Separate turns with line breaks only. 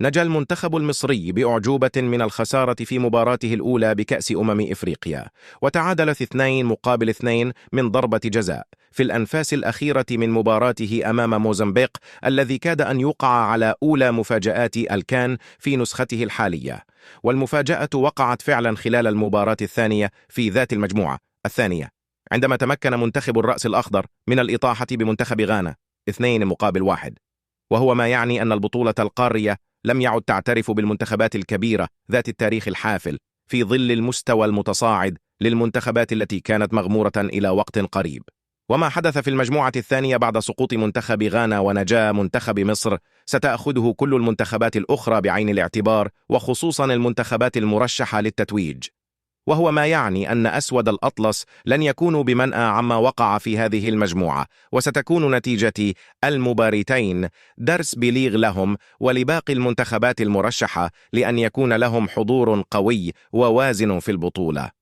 نجا المنتخب المصري بأعجوبة من الخسارة في مباراته الأولى بكأس إفريقيا، وتعادل 2-2 من ضربة جزاء في الأنفاس الأخيرة من مباراته أمام موزمبيق، الذي كاد أن يوقع على أولى مفاجآت الكان في نسخته الحالية. والمفاجأة وقعت فعلا خلال المباراة الثانية في ذات المجموعة الثانية، عندما تمكن منتخب الرأس الأخضر من الإطاحة بمنتخب غانا 2-1، وهو ما يعني أن البطولة القارية لم يعد تعترف بالمنتخبات الكبيرة ذات التاريخ الحافل في ظل المستوى المتصاعد للمنتخبات التي كانت مغمورة إلى وقت قريب. وما حدث في المجموعة الثانية بعد سقوط منتخب غانا ونجاة منتخب مصر ستأخذه كل المنتخبات الأخرى بعين الاعتبار، وخصوصا المنتخبات المرشحة للتتويج، وهو ما يعني أن أسود الأطلس لن يكونوا بمنأى عما وقع في هذه المجموعة، وستكون نتيجة المباراتين درس بليغ لهم ولباقي المنتخبات المرشحة لأن يكون لهم حضور قوي ووازن في البطولة.